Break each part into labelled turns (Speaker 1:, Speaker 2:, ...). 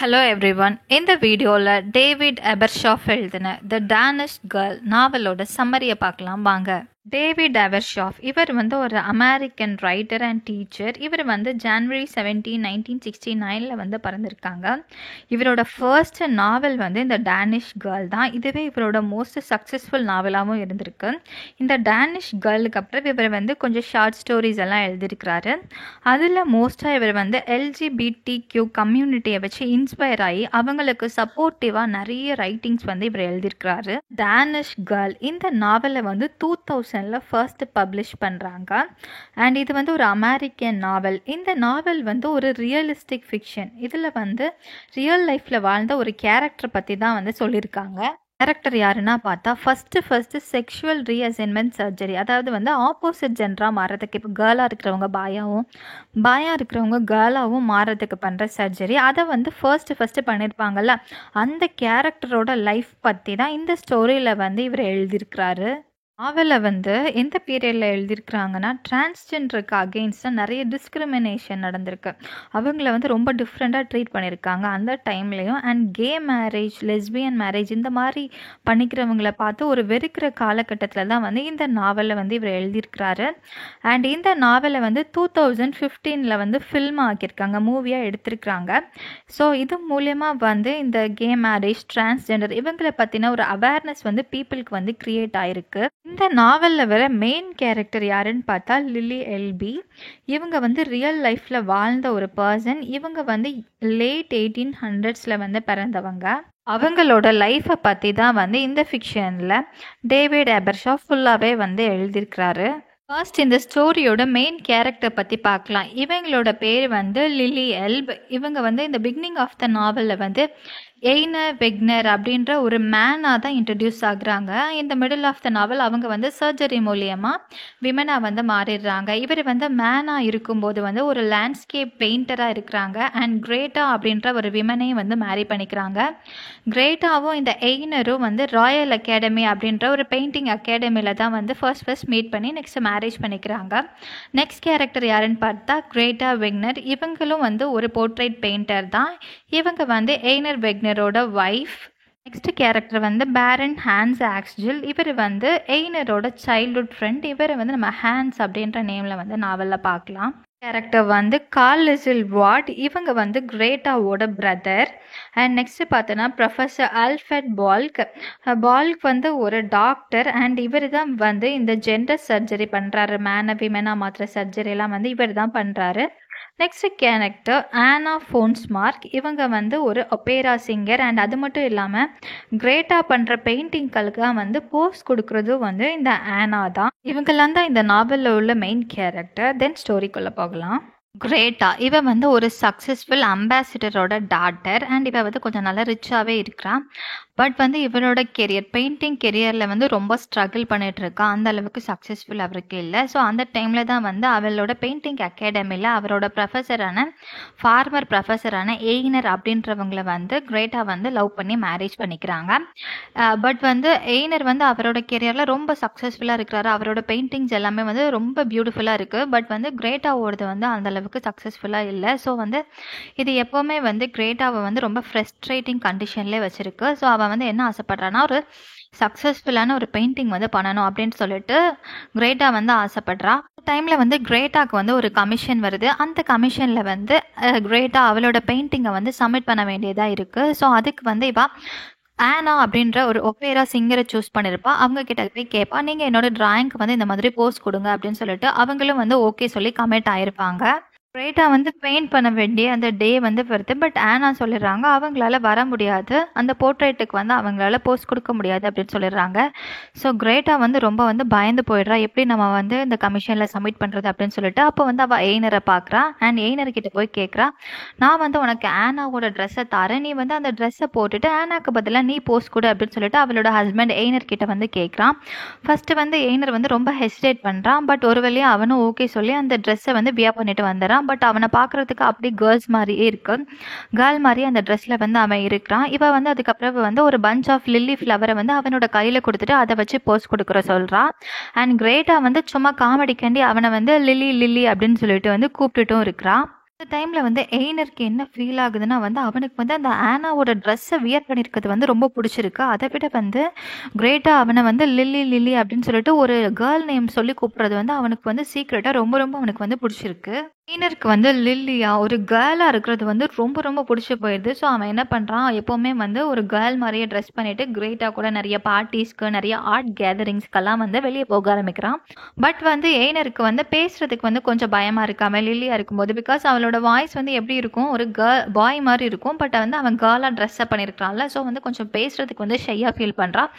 Speaker 1: Hello everyone. இந்த வீடியோவில் David எபர்ஷாஃப் எழுதின த டேனிஷ் கேர்ள் நாவலோட சம்மரியை பார்க்கலாம் வாங்க. டேவிட் எபர்ஷாஃப் இவர் வந்து ஒரு அமெரிக்கன் ரைட்டர் அண்ட் டீச்சர். இவர் வந்து ஜனவரி 17, 1969 வந்து பிறந்திருக்காங்க. இவரோட ஃபர்ஸ்ட் நாவல் வந்து இந்த டேனிஷ் கேர்ள் தான். இதுவே இவரோட மோஸ்ட் சக்ஸஸ்ஃபுல் நாவலாகவும் இருந்திருக்கு. இந்த டேனிஷ் கேர்ளுக்கு அப்புறம் இவர் வந்து கொஞ்சம் ஷார்ட் ஸ்டோரிஸ் எல்லாம் எழுதியிருக்கிறாரு. அதில் மோஸ்ட்டாக இவர் வந்து LGBTQ கம்யூனிட்டியை வச்சு இன்ஸ்பயர் ஆகி அவங்களுக்கு சப்போர்ட்டிவாக நிறைய ரைட்டிங்ஸ் வந்து இவர் எழுதியிருக்கிறாரு. டேனிஷ் கேர்ள் இந்த நாவலை வந்து 2000 ஃபர்ஸ்ட் பப்ளிஷ் பண்ணுறாங்க. அண்ட் இது வந்து ஒரு அமெரிக்கன் நாவல். இந்த நாவல் வந்து ஒரு ரியலிஸ்டிக் ஃபிக்ஷன். இதில் வந்து ரியல் லைஃப்பில் வாழ்ந்த ஒரு கேரக்டர் பற்றி தான் வந்து சொல்லியிருக்காங்க. கேரக்டர் யாருன்னா பார்த்தா ஃபஸ்ட்டு செக்ஷுவல் ரீஅசைன்மெண்ட் சர்ஜரி, அதாவது வந்து ஆப்போசிட் ஜென்டராக மாறுறதுக்கு, இப்போ கேர்ளாக இருக்கிறவங்க பாயாக இருக்கிறவங்க கேர்ளாகவும் மாறுறதுக்கு பண்ணுற சர்ஜரி, அதை வந்து ஃபர்ஸ்ட்டு பண்ணியிருப்பாங்கல்ல, அந்த கேரக்டரோட லைஃப் பற்றி தான் இந்த ஸ்டோரியில் வந்து இவர் எழுதியிருக்கிறாரு. நாவலை வந்து எந்த பீரியடில் எழுதியிருக்கிறாங்கன்னா, டிரான்ஸ்ஜெண்டருக்கு அகெயின்ஸ்டாக நிறைய டிஸ்கிரிமினேஷன் நடந்திருக்கு. அவங்கள வந்து ரொம்ப டிஃப்ரெண்ட்டாக ட்ரீட் பண்ணியிருக்காங்க அந்த டைம்லேயும். And K marriage, lesbian marriage இந்த மாதிரி பண்ணிக்கிறவங்கள பார்த்து ஒரு வெறுக்கிற காலகட்டத்தில் தான் வந்து இந்த நாவலை வந்து இவர் எழுதியிருக்கிறாரு. அண்ட் இந்த நாவலை வந்து 2015 வந்து ஃபில்ம் ஆக்கியிருக்காங்க, மூவியாக எடுத்திருக்கிறாங்க. ஸோ இது மூலயமா வந்து இந்த கே மேரேஜ், டிரான்ஸ்ஜெண்டர் இவங்களை பற்றின ஒரு அவேர்னஸ் வந்து பீப்புளுக்கு வந்து கிரியேட் ஆகிருக்கு. இந்த நாவலில் வர மெயின் கேரக்டர் யாருன்னு பார்த்தா லில்லி எல்பி. இவங்க வந்து ரியல் லைஃப்பில் வாழ்ந்த ஒரு பர்சன். இவங்க வந்து லேட் 1800s வந்து பிறந்தவங்க. அவங்களோட லைஃப்பை பற்றி தான் வந்து இந்த ஃபிக்ஷனில் டேவிட் எபர்ஷாஃப் ஃபுல்லாகவே வந்து எழுதியிருக்கிறாரு. ஃபர்ஸ்ட் இந்த ஸ்டோரியோட மெயின் கேரக்டர் பற்றி பார்க்கலாம். இவங்களோட பேர் வந்து லில்லி எல்ப். இவங்க வந்து இந்த பிகினிங் ஆஃப் த நாவலில் வந்து எய்னர் வெக்னர் அப்படின்ற ஒரு மேனாக தான் இன்ட்ரடியூஸ் ஆகுறாங்க. இந்த மிடில் ஆஃப் த நாவல் அவங்க வந்து சர்ஜரி மூலியமாக விமனாக வந்து மாறிடுறாங்க. இவர் வந்து மேனாக இருக்கும்போது வந்து ஒரு லேண்ட்ஸ்கேப் பெயிண்டராக இருக்கிறாங்க. அண்ட் கிரேட்டா அப்படின்ற ஒரு விமனையும் வந்து மேரி பண்ணிக்கிறாங்க. கிரேட்டாவும் இந்த எய்னரும் வந்து ராயல் அகாடமி அப்படின்ற ஒரு பெயிண்டிங் அகாடமியில் தான் வந்து ஃபர்ஸ்ட் மீட் பண்ணி நெக்ஸ்ட் மேரேஜ் பண்ணிக்கிறாங்க. நெக்ஸ்ட் கேரக்டர் யாருன்னு பார்த்தா கிரேட்டா வெக்னர். இவங்களும் வந்து ஒரு போர்ட்ரேட் பெயிண்டர் தான். இவங்க வந்து எய்னர் வெக்னரோட வைஃப். நெக்ஸ்ட் கேரக்டர் வந்து பேரன் ஹான்ஸ் ஆக்ஸ்ஜில். இவர் வந்து எய்னரோட சைல்ட்ஹுட் ஃப்ரெண்ட். இவரை வந்து நம்ம ஹான்ஸ் அப்படின்ற நேமில் வந்து நாவலில் பார்க்கலாம். கேரக்டர் வந்து கார்ல் லிசில் வாட். இவங்க வந்து கிரேட்டாவோட பிரதர். அண்ட் நெக்ஸ்ட் பார்த்தோன்னா ப்ரொஃபஸர் ஆல்ஃபர்ட் பால்க் வந்து ஒரு டாக்டர். அண்ட் இவர் தான் வந்து இந்த ஜெண்டர் சர்ஜரி பண்ணுறாரு. மேனை விமனாக மாத்திர சர்ஜரிலாம் வந்து இவர் தான் பண்ணுறாரு. நெக்ஸ்ட் கேரக்டர் ஆனா ஃபோன்ஸ்மார்க். இவங்க வந்து ஒரு ஒபேரா சிங்கர். அண்ட் அது மட்டும் இல்லாமல் கிரேட்டா பண்ணுற பெயிண்டிங்களுக்கு வந்து போஸ் கொடுக்குறதும் வந்து இந்த ஆனா தான். இவங்கெல்லாம் தான் இந்த நாவலில் உள்ள மெயின் கேரக்டர். தென் ஸ்டோரிக்குள்ளே போகலாம். கிரேட்டா இவ வந்து ஒரு சக்ஸஸ்ஃபுல் அம்பாசிடரோட டாட்டர். அண்ட் இவ வந்து கொஞ்சம் நல்லா ரிச்சாகவே இருக்கிறான். பட் வந்து இவரோட பெயிண்டிங் கெரியரில் வந்து ரொம்ப ஸ்ட்ரகிள் பண்ணிட்டு இருக்கா. அந்த அளவுக்கு சக்ஸஸ்ஃபுல் அவருக்கு இல்லை. ஸோ அந்த டைமில் தான் வந்து அவளோட பெயிண்டிங் அகாடமியில் அவரோட ஃபார்மர் ப்ரொஃபஸரான எய்னர் அப்படின்றவங்கள வந்து கிரேட்டா வந்து லவ் பண்ணி மேரேஜ் பண்ணிக்கிறாங்க. பட் வந்து எய்னர் வந்து அவரோட கெரியரில் ரொம்ப சக்ஸஸ்ஃபுல்லாக இருக்கிறாரு. அவரோட பெயிண்டிங்ஸ் எல்லாமே வந்து ரொம்ப பியூட்டிஃபுல்லாக இருக்குது. பட் வந்து கிரேட்டாவோடது வந்து அந்த அளவுக்கு சக்ஸஸ்ஃபுல்லாக இல்லை. ஸோ வந்து இது எப்போவுமே வந்து கிரேட்டாவை வந்து ரொம்ப ஃப்ரஸ்ட்ரேட்டிங் கண்டிஷன்லேயே வச்சுருக்கு. ஸோ அவன் வந்து என்ன ஆசைப்படுறான்னா, ஒரு சக்ஸஸ்ஃபுல்லான ஒரு பெயிண்டிங் வந்து பண்ணணும் அப்படின்னு சொல்லிட்டு கிரேட்டா வந்து ஆசைப்படுறா. டைமில் வந்து கிரேட்டாக்கு வந்து ஒரு கமிஷன் வருது. அந்த கமிஷனில் வந்து கிரேட்டா அவளோட பெயிண்டிங்கை வந்து சப்மிட் பண்ண வேண்டியதாக இருக்குது. ஸோ அதுக்கு வந்து இவ ஆனா அப்படின்ற ஒரு ஒபேரா சிங்கரை சூஸ் பண்ணியிருப்பா. அவங்க கிட்ட போய் கேட்பா, நீங்கள் என்னோட டிராயிங்க்கு வந்து இந்த மாதிரி போஸ் கொடுங்க அப்படின்னு சொல்லிட்டு அவங்களும் வந்து ஓகே சொல்லி கமிட் ஆயிருப்பாங்க. கிரேட்டா வந்து பெயிண்ட் பண்ண வேண்டிய அந்த டே வந்து வருது. பட் ஆனா சொல்லிடுறாங்க அவங்களால வர முடியாது, அந்த போர்ட்ரேட்டுக்கு வந்து அவங்களால போஸ்ட் கொடுக்க முடியாது அப்படின்னு சொல்லிடுறாங்க. ஸோ கிரேட்டா வந்து ரொம்ப வந்து பயந்து போயிடுறா, எப்படி நம்ம வந்து இந்த கமிஷனில் சப்மிட் பண்ணுறது அப்படின்னு சொல்லிட்டு. அப்போ வந்து அவள் எய்னரை பார்க்குறா. அண்ட் எய்னர்கிட்ட போய் கேட்குறா, நான் வந்து உனக்கு ஆனாவோட ட்ரெஸ்ஸை தரேன், நீ வந்து அந்த ட்ரெஸ்ஸை போட்டுட்டு ஆனாக்கு பதிலாக நீ போஸ்ட் கொடு அப்படின்னு சொல்லிட்டு அவளோட ஹஸ்பண்ட் எய்னர்கிட்ட வந்து கேட்குறான். ஃபர்ஸ்ட் வந்து எய்னர் வந்து ரொம்ப ஹெசிடேட் பண்ணுறான். பட் ஒரு வழியாக அவனும் ஓகே சொல்லி அந்த ட்ரெஸ்ஸை வந்து வியர் பண்ணிட்டு வந்துடுறான். பட் அவனை பார்க்குறதுக்கு அப்படி கேர்ள்ஸ் மாதிரியே இருக்கு. கேர்ள் மாதிரி அந்த ட்ரெஸ்ஸில் வந்து அவன் இருக்கிறான். இவன் வந்து அதுக்கப்புறம் வந்து ஒரு பஞ்ச் ஆஃப் லில்லி ஃப்ளவரை வந்து அவனோட கையில் கொடுத்துட்டு அதை வச்சு போஸ் கொடுக்குற சொல்கிறான். அண்ட் கிரேட்டா வந்து சும்மா காமெடிக்காண்டி அவனை வந்து லில்லி அப்படின்னு சொல்லிட்டு வந்து கூப்பிட்டுட்டும் இருக்கிறான். அந்த டைம்ல வந்து எய்னருக்கு என்ன ஃபீல் ஆகுதுன்னா வந்து, அவனுக்கு வந்து அந்த ஆனாவோட ட்ரெஸ்ஸ வியர் பண்ணியிருக்கிறது வந்து ரொம்ப புடிச்சிருக்கு. அத விட வந்து கிரேட்டா அவன வந்து லில்லி, லில்லி அப்படின்னு சொல்லிட்டு ஒரு கேர்ள் நேம் சொல்லி கூப்பிடுறது வந்து அவனுக்கு வந்து சீக்ரெட்டா ரொம்ப ரொம்ப அவனுக்கு வந்து புடிச்சிருக்கு. எய்னருக்கு வந்து லில்லியா ஒரு கேர்ளா இருக்கிறது வந்து ரொம்ப ரொம்ப புடிச்சு போயிடுது. ஸோ அவன் என்ன பண்றான், எப்பவுமே வந்து ஒரு கேர்ள் மாரியே ட்ரெஸ் பண்ணிட்டு கிரேட்டா கூட நெறைய பார்ட்டீஸ்க்கு, நெறைய ஆர்ட் கேதரிங்ஸ்க்கெல்லாம் வந்து வெளிய போக ஆரம்பிக்கிறான். பட் வந்து எய்னருக்கு வந்து பேசுறதுக்கு வந்து கொஞ்சம் பயமா இருக்கு. அவன் லில்லியா இருக்கும்போது. பிகாஸ் அவளோட வாய்ஸ் வந்து எப்படி இருக்கும், ஒரு பாய் மாரி இருக்கும். பட் வந்து அவன் கேர்ளா ட்ரெஸ் அப் பண்ணியிருக்கான்ல. ஸோ வந்து கொஞ்சம் பேசுறதுக்கு வந்து ஷையா ஃபீல் பண்றான்.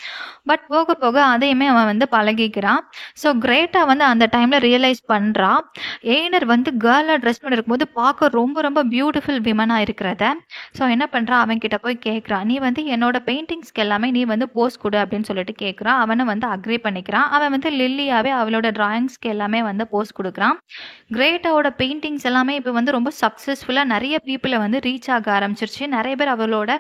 Speaker 1: பட் போக போக அதையுமே அவன் வந்து பழகிக்கிறான். ஸோ கிரேட்டா வந்து அந்த டைம்ல ரியலைஸ் பண்றா, எய்னர் வந்து கேர்ளா ட்ரெஸ் பண்ணியிருக்கும்போது பார்க்க ரொம்ப ரொம்ப பியூட்டிஃபுல் விமனா இருக்கிறத. ஸோ என்ன பண்றா, அவன்கிட்ட போய் கேட்குறா, நீ வந்து என்னோட பெயிண்டிங்ஸ்க்கு எல்லாமே நீ வந்து போஸ் குடு அப்படின்னு சொல்லிட்டு கேட்குறான். அவனும் வந்து அக்ரி பண்ணிக்கிறான். அவன் வந்து லில்லியாவே அவளோட டிராயிங்ஸ்க்கு எல்லாமே வந்து போஸ் குடுக்குறான். கிரேட்டாவோட பெயிண்டிங்ஸ் எல்லாமே இப்போ வந்து ரொம்ப சக்ஸஸ்ஃபுல்லாக நிறைய பீப்புளை வந்து ரீச் ஆக ஆரம்பிச்சிருச்சு. நிறைய பேர் அவளோட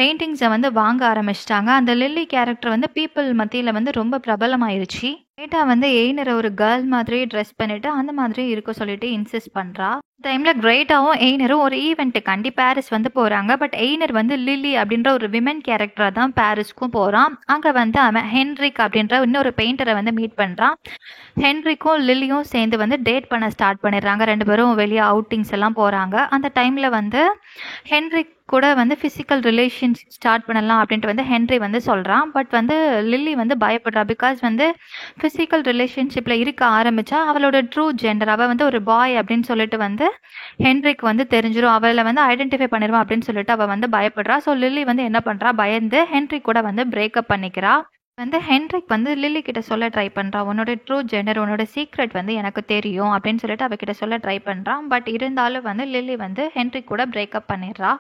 Speaker 1: பெயிண்டிங்ஸை வந்து வாங்க ஆரம்பிச்சிட்டாங்க. அந்த லில்லி கேரக்டர் வந்து பீப்புள் மத்தியில் வந்து ரொம்ப பிரபலமாயிருச்சு. கிரேட்டா வந்து எய்னரை ஒரு கேர்ள் மாதிரியே ட்ரெஸ் பண்ணிட்டு அந்த மாதிரியே இருக்க சொல்லிட்டு இன்சிஸ்ட் பண்றா. டைம்ல கிரேட்டாவும் எய்னரும் ஒரு ஈவெண்ட்டுக்காண்டி பாரிஸ் வந்து போறாங்க. பட் எய்னர் வந்து லில்லி அப்படின்ற ஒரு விமன் கேரக்டரா தான் பாரிஸ்க்கும் போறான். அங்க வந்து அவன் ஹென்ரிக் அப்படின்ற இன்னொரு பெயிண்டரை வந்து மீட் பண்றான். ஹென்ரிக்கும் லில்லியும் சேர்ந்து வந்து டேட் பண்ண ஸ்டார்ட் பண்ணிடுறாங்க. 2 பேரும் வெளியே அவுட்டிங்ஸ் எல்லாம் போறாங்க. அந்த டைம்ல வந்து ஹென்ரிக் கூட வந்து ஃபிசிக்கல் ரிலேஷன்ஷிப் ஸ்டார்ட் பண்ணலாம் அப்படின்ட்டு வந்து ஹென்ரி வந்து சொல்கிறான். பட் வந்து லில்லி வந்து பயப்படுறா. பிகாஸ் வந்து ஃபிசிக்கல் ரிலேஷன்ஷிப்பில் இருக்க ஆரம்பித்தா அவளோட ட்ரூ ஜெண்டர், அவள் வந்து ஒரு பாய் அப்படின்னு சொல்லிட்டு வந்து ஹென்ரிக்கு வந்து தெரிஞ்சிடும். அவளை வந்து ஐடென்டிஃபை பண்ணிடுவான் அப்படின்னு சொல்லிட்டு அவள் வந்து பயப்படுறா. ஸோ லில்லி வந்து என்ன பண்ணுறா, பயந்து ஹென்ரி கூட வந்து பிரேக்கப் பண்ணிக்கிறா. வந்து ஹென்ரிக் வந்து லில்லி கிட்ட சொல்ல ட்ரை பண்ணுறான், உன்னோட ட்ரூ ஜெண்டர், உன்னோட சீக்ரெட் வந்து எனக்கு தெரியும் அப்படின்னு சொல்லிட்டு அவகிட்ட சொல்ல ட்ரை பண்ணுறான். பட் இருந்தாலும் வந்து லில்லி வந்து ஹென்ரிக் கூட பிரேக்கப் பண்ணிடுறா.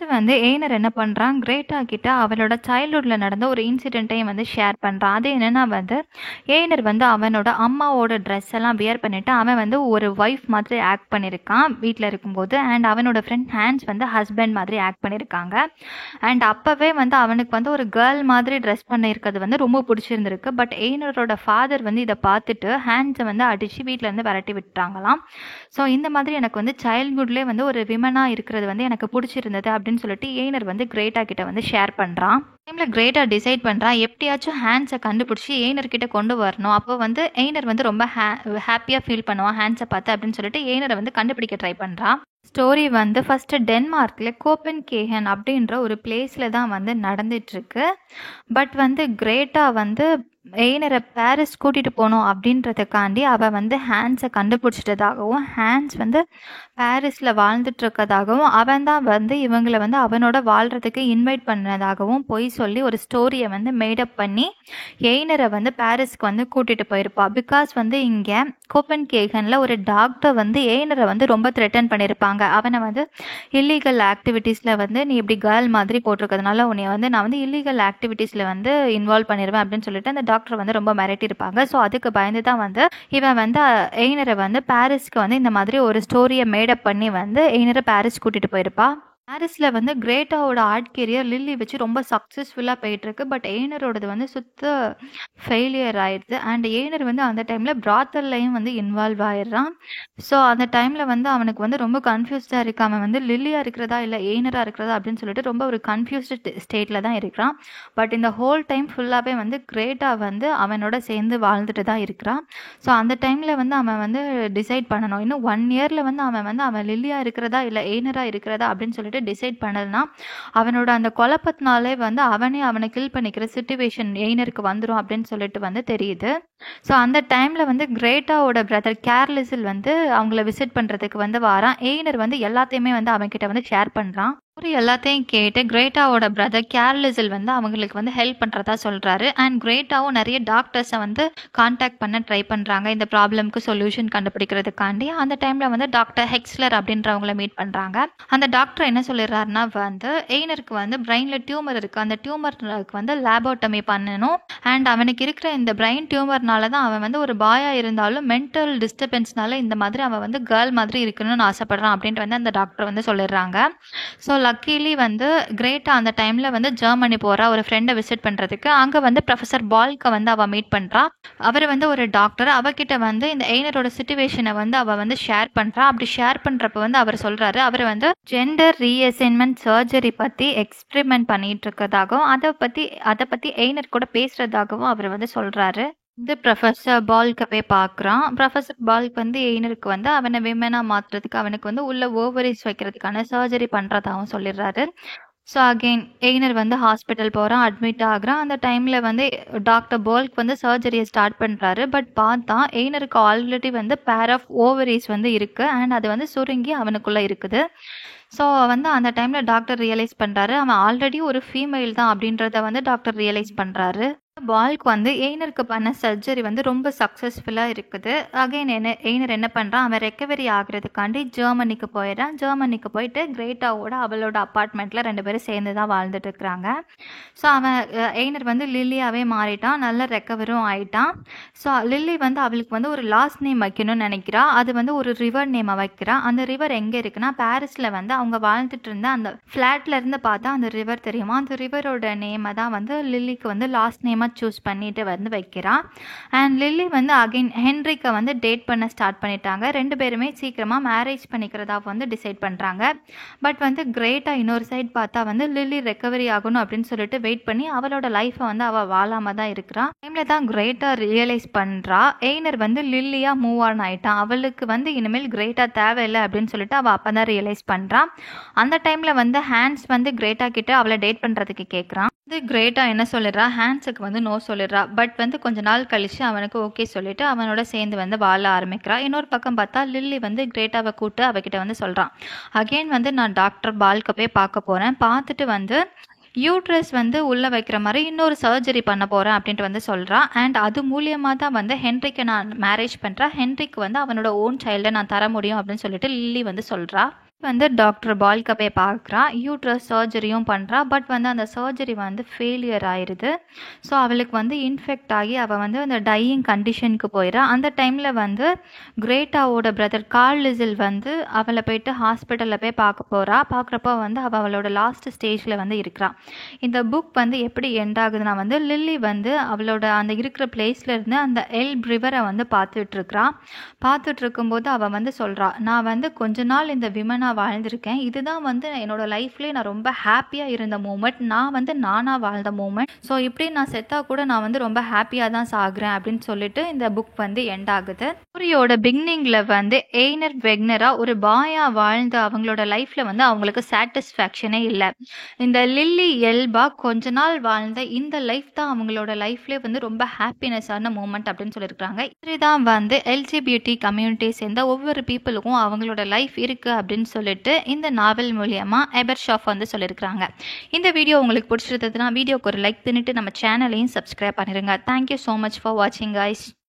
Speaker 1: வந்து எய்னர் என்ன பண்ணுறான், கிரேட்டா கிட்ட அவளோட சைல்ட்ஹுட்டில் நடந்த ஒரு இன்சிடென்ட்டையும் வந்து ஷேர் பண்ணுறான். அது என்னென்னா வந்து எய்னர் வந்து அவனோட அம்மாவோட ட்ரெஸ் எல்லாம் வியர் பண்ணிவிட்டு அவன் வந்து ஒரு ஒய்ஃப் மாதிரி ஆக்ட் பண்ணியிருக்கான் வீட்டில் இருக்கும்போது. அண்ட் அவனோட ஃப்ரெண்ட் ஹேண்ட்ஸ் வந்து ஹஸ்பண்ட் மாதிரி ஆக்ட் பண்ணியிருக்காங்க. அண்ட் அப்போவே வந்து அவனுக்கு வந்து ஒரு கேர்ள் மாதிரி ட்ரெஸ் பண்ணியிருக்கிறது வந்து ரொம்ப பிடிச்சிருந்துருக்கு. பட் எய்னரோட ஃபாதர் வந்து இதை பார்த்துட்டு ஹேண்ட்ஸை வந்து அடித்து வீட்டிலேருந்து விரட்டி விட்டாங்களாம். ஸோ இந்த மாதிரி எனக்கு வந்து சைல்ட்ஹுட்லேயே வந்து ஒரு விமனாக இருக்கிறது வந்து எனக்கு பிடிச்சிருந்தது அப்படின்னு சொல்லிட்டு எய்னர் வந்து கிரேட்டா கிட்ட வந்து ஷேர் பண்ணுறான். டைம்ல கிரேட்டா டிசைட் பண்ணுறான், எப்படியாச்சும் ஹேண்ட்ஸை கண்டுபிடிச்சி எய்னர் கிட்ட கொண்டு வரணும். அப்போ வந்து எய்னர் வந்து ரொம்ப ஹாப்பியாக ஃபீல் பண்ணுவான் ஹேண்ட்ஸை பார்த்து அப்படின்னு சொல்லிட்டு எய்னரை வந்து கண்டுபிடிக்க ட்ரை பண்ணுறான். ஸ்டோரி வந்து ஃபஸ்ட்டு டென்மார்க்கில் கோப்பன்ஹேகன் அப்படின்ற ஒரு பிளேஸில் தான் வந்து நடந்துட்டுருக்கு. பட் வந்து கிரேட்டா வந்து எய்னரை பாரிஸ் கூட்டிகிட்டு போகணும் அப்படின்றதுக்காண்டி அவள் வந்து ஹேண்ட்ஸை கண்டுபிடிச்சிட்டதாகவும் ஹேண்ட்ஸ் வந்து பாரிஸில் வாழ்ந்துட்டுருக்கதாகவும் அவன் தான் வந்து இவங்களை வந்து அவனோட வாழ்கிறதுக்கு இன்வைட் பண்ணதாகவும் பொய் சொல்லி ஒரு ஸ்டோரியை வந்து மேடப் பண்ணி எய்னரை வந்து பாரிஸ்க்கு வந்து கூட்டிகிட்டு போயிருப்பா. பிகாஸ் வந்து இங்கே கோப்பன்ஹேகனில் ஒரு டாக்டர் வந்து எய்னரை வந்து ரொம்ப த்ரெட்டன் பண்ணியிருப்பாங்க. அவனை வந்து இல்லீகல் ஆக்டிவிட்டீஸில் வந்து நீ இப்படி கேர்ள் மாதிரி போட்டிருக்கிறதுனால உன்னை வந்து நான் வந்து இல்லீகல் ஆக்டிவிட்டீஸில் வந்து இன்வால்வ் பண்ணிடுவேன் அப்படின்னு சொல்லிட்டு அந்த டாக்டர் வந்து ரொம்ப மிரட்டியிருப்பாங்க. ஸோ அதுக்கு பயந்து தான் வந்து இவன் வந்து எய்னரை வந்து பாரிஸ்க்கு வந்து இந்த மாதிரி ஒரு ஸ்டோரியை மேடப் பண்ணி வந்து எய்னரை பாரிஸ் கூட்டிகிட்டு போயிருப்பா. பாரிஸில் வந்து கிரேட்டாவோட ஆர்ட் கேரியர் லில்லி வச்சு ரொம்ப சக்ஸஸ்ஃபுல்லாக போயிட்டுருக்கு. பட் எய்னரோடது வந்து சுத்த ஃபெயிலியர் ஆயிடுது. அண்ட் எய்னர் வந்து அந்த டைமில் பிராத்தல்லையும் வந்து இன்வால்வ் ஆயிடுறான். ஸோ அந்த டைமில் வந்து அவனுக்கு வந்து ரொம்ப கன்ஃபியூஸ்டாக இருக்கு. அவன் வந்து லில்லியாக இருக்கிறதா இல்லை எய்னராக இருக்கிறதா அப்படின்னு சொல்லிட்டு ரொம்ப ஒரு கன்ஃபியூஸ்டு ஸ்டேட்டில் தான் இருக்கிறான். பட் இந்த ஹோல் டைம் ஃபுல்லாகவே வந்து கிரேட்டா வந்து அவனோட சேர்ந்து வாழ்ந்துட்டு தான் இருக்கிறான். ஸோ அந்த டைமில் வந்து அவன் வந்து டிசைட் பண்ணணும், இன்னும் 1 இயரில் வந்து அவன் லில்லியாக இருக்கிறதா இல்லை எய்னராக இருக்கிறதா அப்படின்னு சொல்லிட்டு டிசைட் பண்ணலனா அவனோட அந்த குழப்பத்தினாலே வந்து அவனை கில் பண்ணிக்கிற சிச்சுவேஷன் எய்னருக்கு வந்துடும் அப்படின்னு சொல்லிட்டு வந்து தெரியுது. ஸோ அந்த டைமில் வந்து கிரேட்டாவோட பிரதர் கேர்லிசில் வந்து அவங்கள விசிட் பண்ணுறதுக்கு வந்து வாரான். எய்னர் வந்து எல்லாத்தையுமே வந்து அவன்கிட்ட வந்து ஷேர் பண்ணுறான். எல்லாத்தையும் கேட்டு கிரேட்டாவோட பிரதர் கேர்லிசில் வந்து அவங்களுக்கு வந்து ஹெல்ப் பண்ணுறதா சொல்கிறாரு. அண்ட் கிரேட்டாவும் நிறைய டாக்டர்ஸை வந்து கான்டாக்ட் பண்ண ட்ரை பண்ணுறாங்க இந்த ப்ராப்ளம்க்கு சொல்யூஷன் கண்டுபிடிக்கிறதுக்காண்டி. அந்த டைமில் வந்து டாக்டர் ஹெக்ஸ்லர் அப்படின்றவங்கள மீட் பண்ணுறாங்க. அந்த டாக்டர் என்ன சொல்லிடுறாருன்னா வந்து எய்னருக்கு வந்து பிரெயினில் டியூமர் இருக்குது, அந்த டியூமருக்கு வந்து லேபோட்டமி பண்ணணும். அண்ட் அவனுக்கு இருக்கிற இந்த பிரெயின் டியூமர்னால தான் அவன் வந்து ஒரு பாயாக இருந்தாலும் மென்டல் டிஸ்டர்பன்ஸ்னால இந்த மாதிரி அவன் வந்து கேர்ள் மாதிரி இருக்கணும்னு ஆசைப்படுறான் அப்படின்ட்டு வந்து அந்த டாக்டர் வந்து சொல்லிடுறாங்க. ஸோ லக்கீலி வந்து கிரேட்டா அந்த டைமில் வந்து ஜெர்மனி போகிறா ஒரு ஃப்ரெண்டை விசிட் பண்ணுறதுக்கு. அங்கே வந்து ப்ரொஃபஸர் பால்கை வந்து அவள் மீட் பண்ணுறா. அவர் வந்து ஒரு டாக்டர். அவகிட்ட வந்து இந்த எய்னரோட சுச்சுவேஷனை வந்து அவள் வந்து ஷேர் பண்ணுறா. அப்படி ஷேர் பண்ணுறப்ப வந்து அவர் சொல்கிறாரு, அவர் வந்து ஜெண்டர் ரீஅசைன்மெண்ட் சர்ஜரி பற்றி எக்ஸ்பெரிமெண்ட் பண்ணிட்டு இருக்கிறதாகவும் அதை பற்றி எய்னர் கூட பேசுகிறதாகவும் அவர் வந்து சொல்கிறாரு. வந்து ப்ரொஃபஸர் பால்கை போய் பார்க்குறான். ப்ரொஃபஸர் பால்க் வந்து எய்னருக்கு வந்து அவனை விமனாக மாற்றுறதுக்கு அவனுக்கு வந்து உள்ள ஓவரிஸ் வைக்கிறதுக்கான சர்ஜரி பண்ணுறதாகவும் சொல்லிடுறாரு. ஸோ அகெயின் எய்னர் வந்து ஹாஸ்பிட்டல் போகிறான், அட்மிட் ஆகுறான். அந்த டைமில் வந்து டாக்டர் பால்க் வந்து சர்ஜரியை ஸ்டார்ட் பண்ணுறாரு. பட் பார்த்தா எய்னருக்கு ஆல்ரெடி வந்து பேர் ஆஃப் ஓவரிஸ் வந்து இருக்குது அண்ட் அது வந்து சுருங்கி அவனுக்குள்ளே இருக்குது. ஸோ வந்து அந்த டைமில் டாக்டர் ரியலைஸ் பண்ணுறாரு அவன் ஆல்ரெடி ஒரு ஃபீமேல் தான் அப்படின்றத வந்து டாக்டர் ரியலைஸ் பண்ணுறாரு. பால்க் வந்து எய்னருக்கு பண்ண சர்ஜரி வந்து ரொம்ப சக்ஸஸ்ஃபுல்லாக இருக்குது. அகைன் எய்னர் என்ன பண்ணுறான், அவன் ரெக்கவரி ஆகிறதுக்காண்டி ஜெர்மனிக்கு போயிடறான். ஜெர்மனிக்கு போயிட்டு கிரேட்டாவோட அவளோட அப்பார்ட்மெண்ட்டில் 2 பேரும் சேர்ந்து தான் வாழ்ந்துட்டு இருக்கிறாங்க. ஸோ அவன் எய்னர் வந்து லில்லியாவே மாறிட்டான், நல்ல ரெக்கவரும் ஆயிட்டான். ஸோ லில்லி வந்து அவளுக்கு வந்து ஒரு லாஸ்ட் நேம் வைக்கணும்னு நினைக்கிறா. அது வந்து ஒரு ரிவர் நேமை வைக்கிறா. அந்த ரிவர் எங்கே இருக்குன்னா பாரிஸில் வந்து அவங்க வாழ்ந்துட்டு இருந்த அந்த ஃப்ளாட்ல இருந்து பார்த்தா அந்த ரிவர் தெரியுமா, அந்த ரிவரோட நேமை தான் வந்து லில்லிக்கு வந்து லாஸ்ட் நேமாக சூஸ் பண்ணிட்டு வந்து வைக்கிறான். அண்ட் லில்லி வந்து அகைன் ஹென்ரிக்கை வந்து டேட் பண்ண ஸ்டார்ட் பண்ணிட்டாங்க. 2 பேருமே சீக்கிரமாக மேரேஜ் பண்ணிக்கிறதா வந்து டிசைட் பண்ணுறாங்க. பட் வந்து கிரேட்டா இன்னொரு சைட் பார்த்தா வந்து லில்லி ரெக்கவரி ஆகணும் அப்படின்னு சொல்லிட்டு வெயிட் பண்ணி அவளோட லைஃப்பை வந்து அவள் வாழாம தான் இருக்கிறான். டைமில் தான் கிரேட்டா ரியலைஸ் பண்ணுறா எய்னர் வந்து லில்லியா மூவ் ஆன் ஆயிட்டான். அவளுக்கு வந்து இனிமேல் கிரேட்டா தேவையில்லை அப்படின்னு சொல்லிட்டு அவள் அப்போ தான் ரியலைஸ் பண்ணுறான். அந்த டைமில் வந்து ஹேண்ட்ஸ் வந்து கிரேட்டா கிட்ட அவளை டேட் பண்ணுறதுக்கு கேட்குறான். வந்து கிரேட்டா என்ன சொல்லிடுறா, ஹேண்ட்ஸுக்கு வந்து நோ சொல்லிடுறா. பட் வந்து கொஞ்ச நாள் கழிச்சு அவனுக்கு ஓகே சொல்லிட்டு அவனோட சேர்ந்து வந்து வாழ ஆரம்பிக்கிறா. இன்னொரு பக்கம் பார்த்தா லில்லி வந்து கிரேட்டாவை கூப்பிட்டு அவகிட்ட வந்து சொல்கிறான், அகெயின் வந்து நான் டாக்டர் பால்கை போய் பார்க்க போகிறேன், பார்த்துட்டு வந்து யூட்ரஸ் வந்து உள்ளே வைக்கிற மாதிரி இன்னொரு சர்ஜரி பண்ண போகிறேன் அப்படின்ட்டு வந்து சொல்கிறான். அண்ட் அது மூலியமாக தான் வந்து ஹென்ரிக்கை நான் மேரேஜ் பண்ணுறேன், ஹென்ரிக்கு வந்து அவனோட ஓன் சைல்டை நான் தர முடியும் அப்படின்னு சொல்லிட்டு லில்லி வந்து சொல்கிறா. வந்து டாக்டர் பால்கை போய் பார்க்குறா, யூட்ரஸ் சர்ஜரியும் பண்ணுறா. பட் வந்து அந்த சர்ஜரி வந்து ஃபெயிலியர் ஆயிடுது. ஸோ அவளுக்கு வந்து இன்ஃபெக்ட் ஆகி அவள் வந்து அந்த டையிங் கண்டிஷனுக்கு போயிடறா. அந்த டைமில் வந்து கிரேட்டாவோட பிரதர் கார்ல் லிசில் வந்து அவளை போயிட்டு ஹாஸ்பிட்டலில் போய் பார்க்க போகிறா. பார்க்குறப்போ வந்து அவளோட லாஸ்ட் ஸ்டேஜில் வந்து இருக்கிறான். இந்த புக் வந்து எப்படி எண்ட் ஆகுதுன்னா வந்து லில்லி வந்து அவளோட அந்த இருக்கிற பிளேஸில் இருந்து அந்த எல்ப் ரிவரை வந்து பார்த்துட்டு இருக்கும்போது அவள் வந்து சொல்கிறா, நான் வந்து கொஞ்ச நாள் இந்த விமனை வாழ்ந்திருக்கேன், இதுதான் வந்து என்னோட லைஃப்லேயே நான் ரொம்ப ஹாப்பியாக இருந்த மூமெண்ட், நான் வந்து நானாக வாழ்ந்த மூமெண்ட். ஸோ இப்படி நான் செத்தா கூட நான் வந்து ரொம்ப ஹாப்பியாக தான் சாகுறேன் அப்படின்னு சொல்லிட்டு இந்த புக் வந்து எண்ட் ஆகுது. ஸ்டோரியோட பிகினிங்கில் வந்து எய்னர் வெக்னராக ஒரு பாயாக வாழ்ந்த அவங்களோட லைஃப்பில் வந்து அவங்களுக்கு சாட்டிஸ்ஃபேக்ஷனே இல்லை. இந்த லில்லி எல்பா கொஞ்ச நாள் வாழ்ந்த இந்த லைஃப் தான் அவங்களோட லைஃப்லேயே வந்து ரொம்ப ஹாப்பினஸான மூமெண்ட் அப்படின்னு சொல்லியிருக்காங்க. இதுதான் வந்து எல்ஜிபிடி கம்யூனிட்டி சேர்ந்த ஒவ்வொரு பீப்புளுக்கும் அவங்களோட லைஃப் இருக்குது அப்படின்னு சொல்லிட்டு இந்த நாவல் மூலியமா எபர்ஷாஃப் வந்து சொல்லியிருக்கிறாங்க. இந்த வீடியோ உங்களுக்கு பிடிச்சிருந்ததுன்னா வீடியோக்கு ஒரு லைக் பண்ணிட்டு நம்ம சேனலையும் சப்ஸ்கிரைப் பண்ணிடுங்க. தேங்க்யூ ஸோ மச் ஃபார் வாட்சிங் கைஸ்.